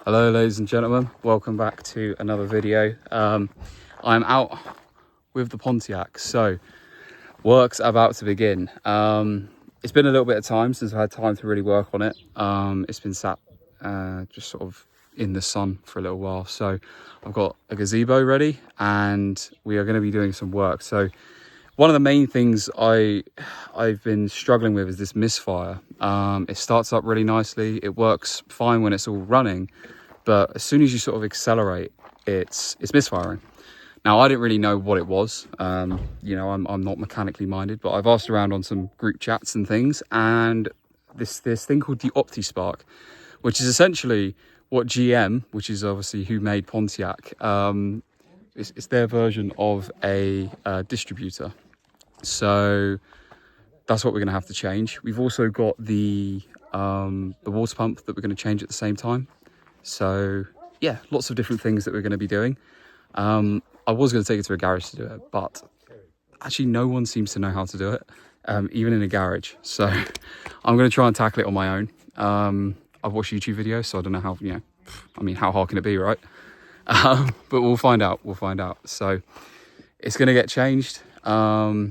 Hello ladies and gentlemen, welcome back to another video. I'm out with the Pontiac, so work's about to begin. It's been a little bit of time since I've had time to really work on it. It's been sat just sort of in the sun for a little while, so I've got a gazebo ready and we are going to be doing some work. So one of the main things I've been struggling with is this misfire. It starts up really nicely, it works fine when it's all running, but as soon as you sort of accelerate, it's misfiring. Now, I didn't really know what it was. You know, I'm not mechanically minded, but I've asked around on some group chats and things, and this thing called the Optispark, which is essentially what GM, which is obviously who made Pontiac, it's their version of a distributor. So that's what we're going to have to change. We've also got the water pump that we're going to change at the same time. So yeah, lots of different things that we're going to be doing. I was going to take it to a garage to do it, but actually no one seems to know how to do it, even in a garage. So I'm going to try and tackle it on my own. I've watched YouTube videos, so I don't know how, you know, I mean, how hard can it be, right? But we'll find out. So it's going to get changed. Yeah,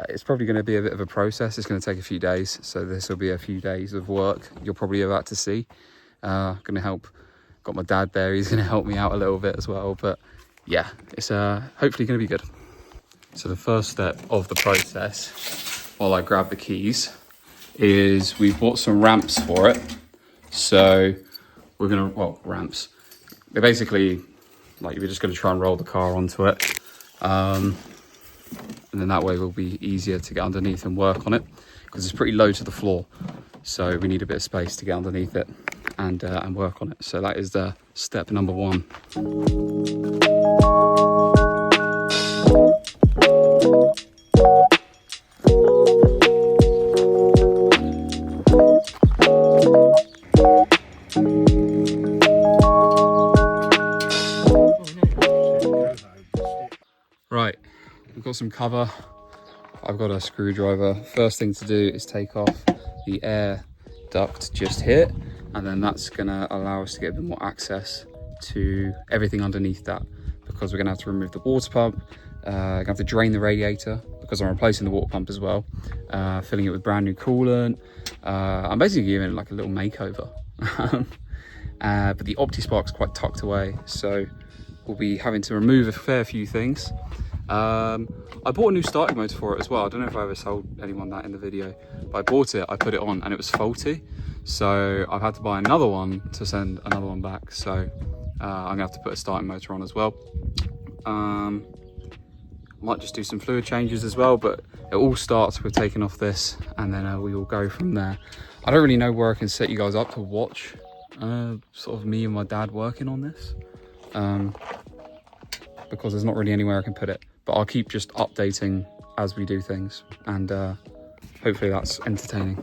it's probably going to be a bit of a process. It's going to take a few days. So this will be a few days of work you're probably about to see. Going to help. Got my dad there. He's going to help me out a little bit as well. But yeah, it's hopefully going to be good. So the first step of the process, while I grab the keys, is we've bought some ramps for it. So we're going to, well, ramps. They're basically like we're just going to try and roll the car onto it. And then that way it will be easier to get underneath and work on it because it's pretty low to the floor. So we need a bit of space to get underneath it and work on it. So that is the step number one. Right, we've got some cover. I've got a screwdriver. First thing to do is take off the air duct just here, and then that's gonna allow us to get a bit more access to everything underneath that, because we're gonna have to remove the water pump, gonna have to drain the radiator because I'm replacing the water pump as well, filling it with brand new coolant. I'm basically giving it like a little makeover. But the Optispark's quite tucked away, so we'll be having to remove a fair few things. I bought a new starting motor for it as well. I don't know if I ever sold anyone that in the video, but I bought it, I put it on and it was faulty. So I've had to buy another one to send another one back. So I'm gonna have to put a starting motor on as well. Might just do some fluid changes as well, but it all starts with taking off this and then we will go from there. I don't really know where I can set you guys up to watch sort of me and my dad working on this, because there's not really anywhere I can put it, but I'll keep just updating as we do things, and hopefully that's entertaining.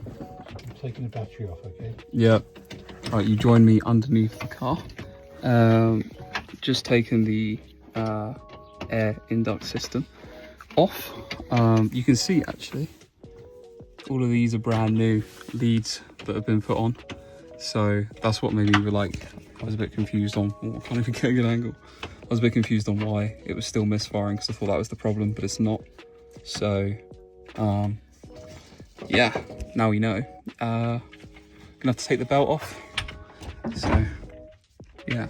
I'm taking the battery off, okay? Yeah. Right, you join me underneath the car. Just taking the air induct system off. You can see actually all of these are brand new leads that have been put on, so that's what made me like, I was a bit confused on, I can't even get a good angle. I was a bit confused on why it was still misfiring, because I thought that was the problem, but it's not. So yeah, now we know. Gonna have to take the belt off, so yeah.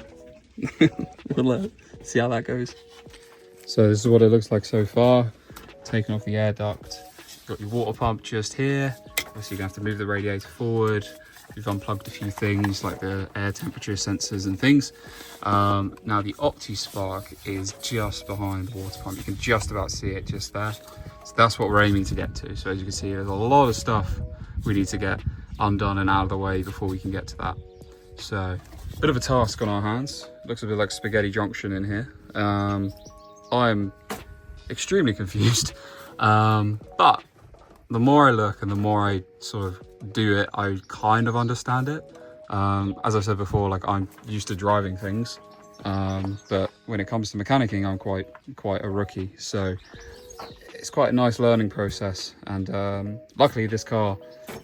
We'll see how that goes. So this is what it looks like so far. Taking off the air duct, got your water pump just here. Obviously you're gonna have to move the radiator forward. We've unplugged a few things like the air temperature sensors and things. Now the Optispark is just behind the water pump. You can just about see it just there. So that's what we're aiming to get to. So as you can see, there's a lot of stuff we need to get undone and out of the way before we can get to that. So bit of a task on our hands. Looks a bit like spaghetti junction in here. I'm extremely confused, but the more I look and the more I sort of do it, I kind of understand it. As I said before, like I'm used to driving things, but when it comes to mechanicking, I'm quite a rookie. So it's quite a nice learning process, and luckily this car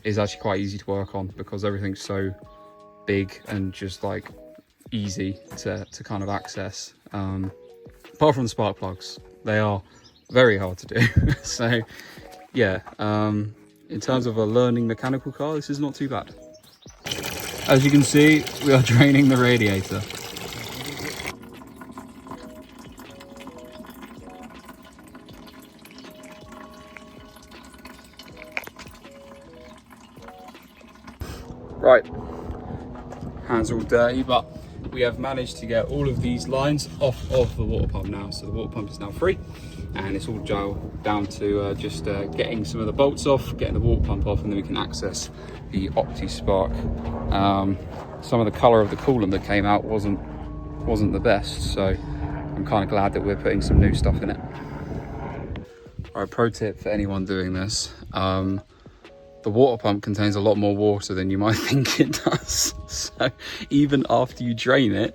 is actually quite easy to work on because everything's so big and just like easy to kind of access. Apart from the spark plugs, they are very hard to do. So yeah, in terms of a learning mechanical car, this is not too bad. As you can see, we are draining the radiator. Right, hands all dirty, but we have managed to get all of these lines off of the water pump now. So the water pump is now free, and it's all down to just getting some of the bolts off, getting the water pump off, and then we can access the Optispark. Some of the colour of the coolant that came out wasn't the best, so I'm kind of glad that we're putting some new stuff in it. All right, pro tip for anyone doing this. The water pump contains a lot more water than you might think it does. So even after you drain it,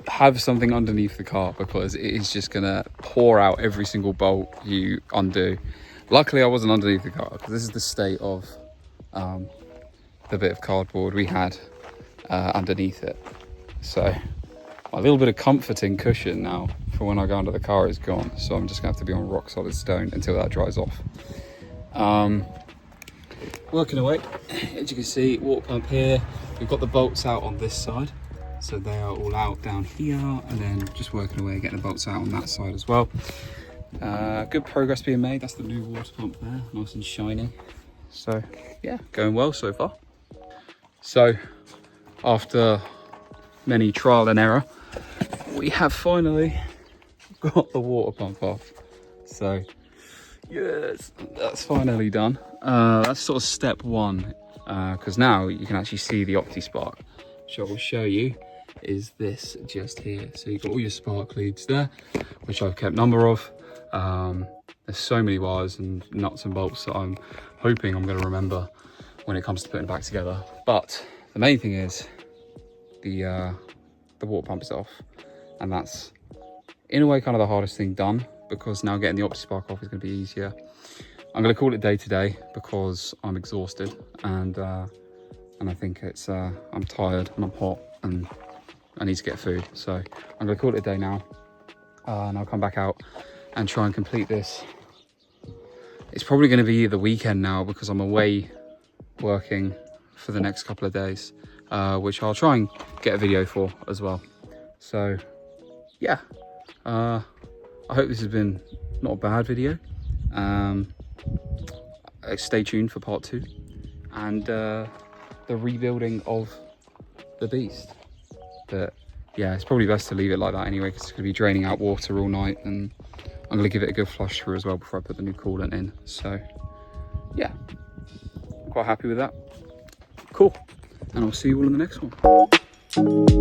have something underneath the car, because it is just gonna pour out every single bolt you undo. Luckily I wasn't underneath the car, because this is the state of the bit of cardboard we had underneath it. So my little bit of comforting cushion now for when I go under the car is gone. So I'm just gonna have to be on rock solid stone until that dries off. Working away, as you can see, water pump here. We've got the bolts out on this side, so they are all out down here, and then just working away, getting the bolts out on that side as well. Good progress being made. That's the new water pump there, nice and shiny. So yeah, going well so far. So after many trial and error, we have finally got the water pump off. So yes, that's finally done. That's sort of step one, because now you can actually see the Optispark, which I will show you is this just here. So you've got all your spark leads there, which I've kept number of. There's so many wires and nuts and bolts that I'm hoping I'm going to remember when it comes to putting it back together. But the main thing is the water pump is off, and that's in a way kind of the hardest thing done, because now getting the Optispark off is going to be easier. I'm going to call it day today because I'm exhausted, and I think it's I'm tired and I'm hot and I need to get food. So I'm going to call it a day now, and I'll come back out and try and complete this. It's probably going to be the weekend now, because I'm away working for the next couple of days, which I'll try and get a video for as well. So yeah, I hope this has been not a bad video. Stay tuned for part 2 and the rebuilding of the beast. But yeah, it's probably best to leave it like that anyway, because it's going to be draining out water all night, and I'm going to give it a good flush through as well before I put the new coolant in. So yeah, I'm quite happy with that. Cool, and I'll see you all in the next one.